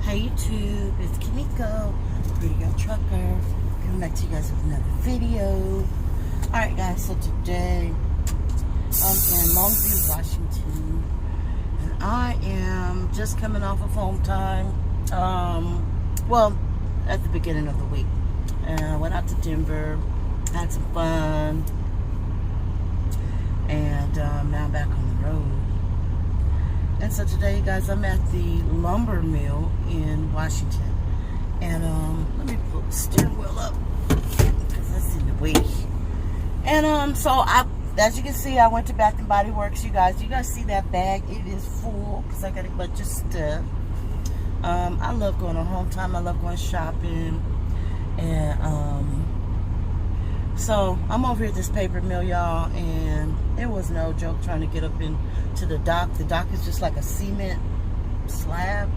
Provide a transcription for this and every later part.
Hey YouTube, it's Kimiko, Pretty Girl Trucker, coming back to you guys with another video. Alright guys, so today I'm in Longview, Washington, and I am just coming off of home time, well, at the beginning of the week. And I went out to Denver, had some fun, and now I'm back on the road. And so today, guys, I'm at the lumber mill in Washington. And let me pull the steering wheel up because that's in the way. And so as you can see, I went to Bath and Body Works. You guys see that bag? It is full because I got a bunch of stuff. I love going on home time. I love going shopping. And so I'm over here at this paper mill, y'all, and it was no joke trying to get up into the dock. The dock is just like a cement slab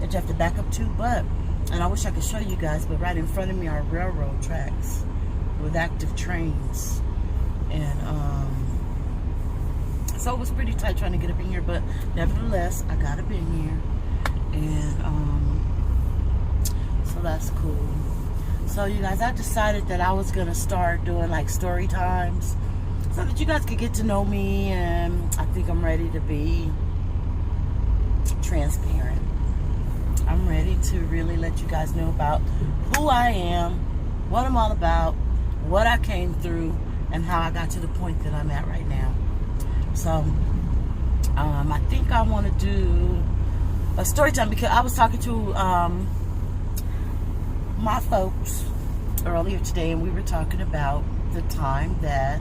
that you have to back up to, and I wish I could show you guys, but right in front of me are railroad tracks with active trains. And so it was pretty tight trying to get up in here, but nevertheless, I got up in here, and so that's cool. So you guys, I decided that I was going to start doing like story times so that you guys could get to know me, and I think I'm ready to be transparent. I'm ready to really let you guys know about who I am, what I'm all about, what I came through, and how I got to the point that I'm at right now. So I think I want to do a story time because I was talking to my folks earlier today, and we were talking about the time that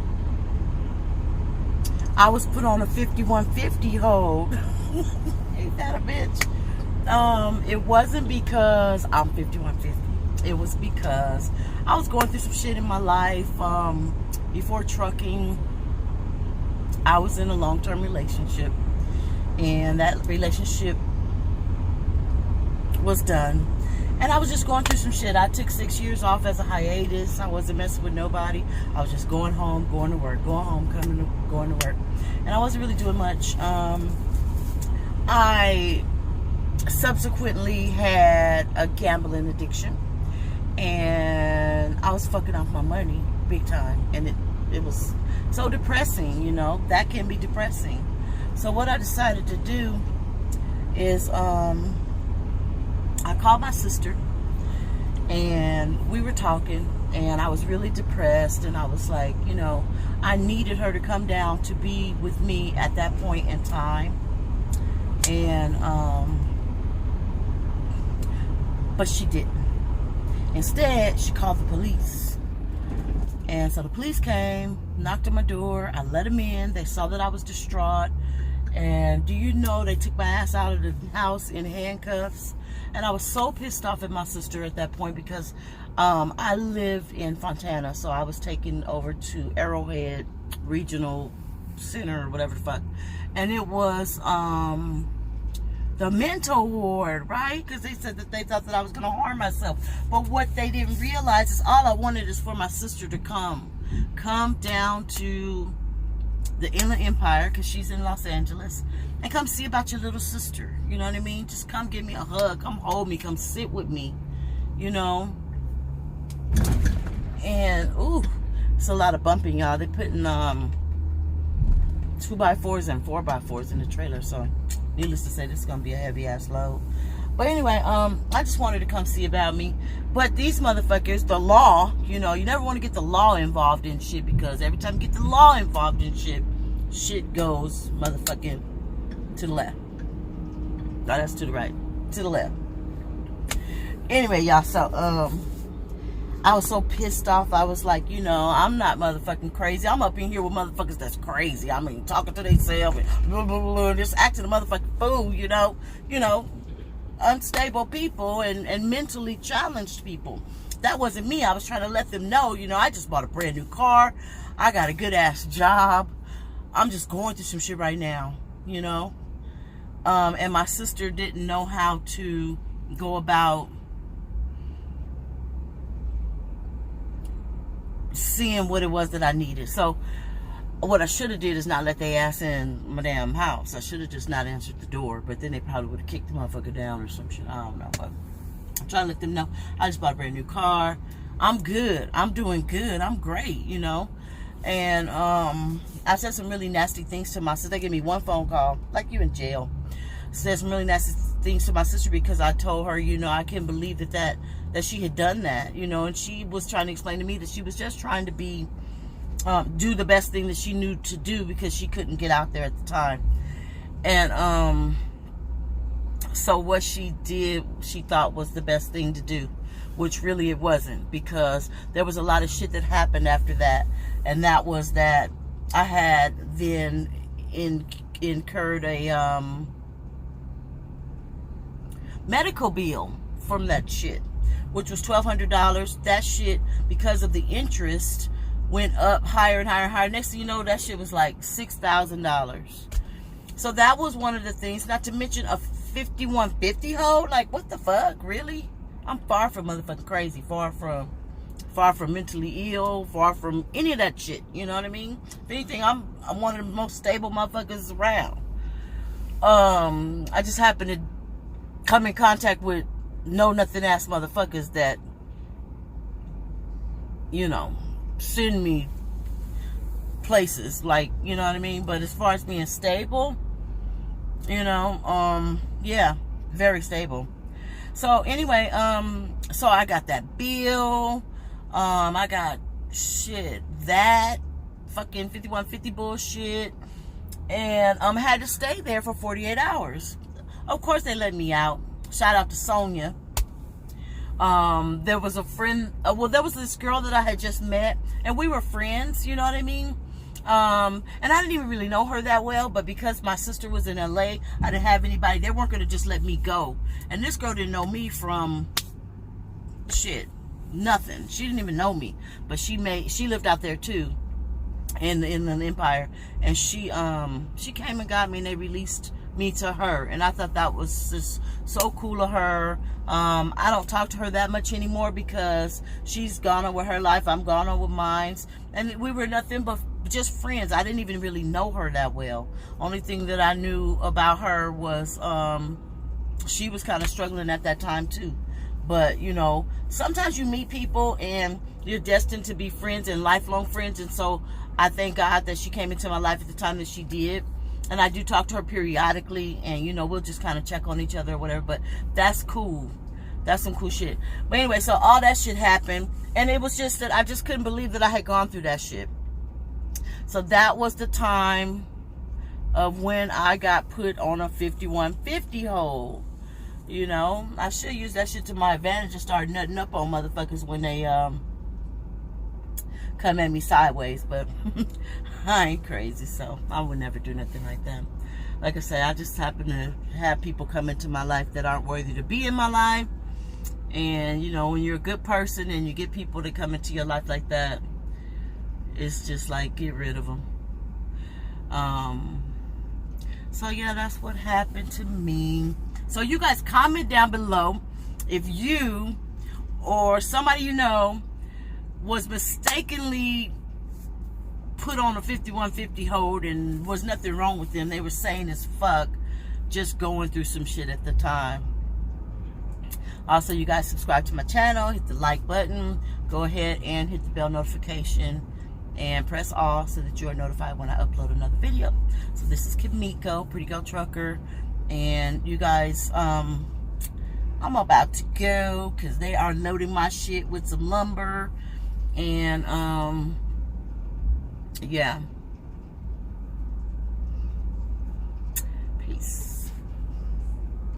I was put on a 5150 hold. Ain't that a bitch? It wasn't because I'm 5150. It was because I was going through some shit in my life. Before trucking, I was in a long-term relationship, and that relationship was done. And I was just going through some shit. I took 6 years off as a hiatus. I wasn't messing with nobody. I was just going home, going to work, going home, going to work. And I wasn't really doing much. I subsequently had a gambling addiction. And I was fucking off my money big time. And it was so depressing, you know. That can be depressing. So what I decided to do is I called my sister, and we were talking, and I was really depressed, and I was like, you know, I needed her to come down to be with me at that point in time. And but she didn't. Instead, she called the police. And so the police came, knocked on my door. I let them in. They saw that I was distraught. And do you know, they took my ass out of the house in handcuffs. And I was so pissed off at my sister at that point because I live in Fontana. So I was taken over to Arrowhead Regional Center or whatever the fuck. And it was the mental ward, right? Because they said that they thought that I was going to harm myself. But what they didn't realize is all I wanted is for my sister to come down to the Inland Empire, because she's in Los Angeles, and come see about your little sister. You know what I mean? Just come give me a hug, come hold me, come sit with me, you know. And ooh, it's a lot of bumping, y'all. They're putting 2x4s and 4x4s in the trailer, so needless to say, this is gonna be a heavy ass load. But anyway, I just wanted to come see about me. But these motherfuckers, the law, you know, you never want to get the law involved in shit, because every time you get the law involved in shit goes motherfucking to the left. No, that's to the right. To the left. Anyway, y'all, so I was so pissed off. I was like, you know, I'm not motherfucking crazy. I'm up in here with motherfuckers that's crazy. I mean, talking to themselves and blah, blah, blah, just acting a motherfucking fool, you know, unstable people and mentally challenged people. That wasn't me. I was trying to let them know, you know, I just bought a brand new car. I got a good ass job. I'm just going through some shit right now, you know. And my sister didn't know how to go about seeing what it was that I needed. So what I should have did is not let their ass in my damn house. I should have just not answered the door, but then they probably would have kicked the motherfucker down or some shit. I don't know, but I'm trying to let them know I just bought a brand new car. I'm good. I'm doing good. I'm great, you know. And I said some really nasty things to my sister. They gave me one phone call, like you in jail. Said some really nasty things to my sister because I told her, you know, I can't believe that she had done that, you know. And she was trying to explain to me that she was just trying to be do the best thing that she knew to do because she couldn't get out there at the time. And so what she did, she thought was the best thing to do, which really it wasn't, because there was a lot of shit that happened after that. And that was that I had then incurred a medical bill from that shit, which was $1,200. That shit, because of the interest, went up higher and higher and higher. Next thing you know, that shit was like $6,000. So that was one of the things. Not to mention a 5150 hold. Like, what the fuck? Really? I'm far from motherfucking crazy. Far from mentally ill. Far from any of that shit. You know what I mean? If anything, I'm one of the most stable motherfuckers around. I just happen to come in contact with know-nothing ass motherfuckers that, you know, send me places, like, you know what I mean? But as far as being stable, you know, yeah, very stable. So anyway, so I got that bill. I got shit, that fucking 5150 bullshit, and had to stay there for 48 hours. Of course they let me out. Shout out to Sonia. There was a friend, well, there was this girl that I had just met, and we were friends, you know what I mean? And I didn't even really know her that well, but because my sister was in LA, I didn't have anybody. They weren't going to just let me go. And this girl didn't know me from shit, nothing. She didn't even know me, but she lived out there too, in an empire. And she came and got me, and they released me to her, and I thought that was just so cool of her. I don't talk to her that much anymore because she's gone on with her life, I'm gone on with mine, and we were nothing but just friends. I didn't even really know her that well. Only thing that I knew about her was she was kind of struggling at that time too. But you know, sometimes you meet people and you're destined to be friends and lifelong friends, and so I thank God that she came into my life at the time that she did. And I do talk to her periodically, and you know, we'll just kind of check on each other or whatever. But that's cool. That's some cool shit. But anyway, so all that shit happened, and it was just that I just couldn't believe that I had gone through that shit. So that was the time of when I got put on a 5150 hold. You know, I should use that shit to my advantage and start nutting up on motherfuckers when they come at me sideways. But I ain't crazy, so I would never do nothing like that. Like I say, I just happen to have people come into my life that aren't worthy to be in my life. And you know, when you're a good person and you get people to come into your life like that, it's just like, get rid of them. So yeah, that's what happened to me. So you guys comment down below if you or somebody you know was mistakenly put on a 5150 hold and was nothing wrong with them. They were sane as fuck, just going through some shit at the time. Also, you guys subscribe to my channel, hit the like button, go ahead and hit the bell notification and press all so that you are notified when I upload another video. So this is Kimiko, Pretty Girl Trucker, and you guys, I'm about to go because they are loading my shit with some lumber. And yeah, peace.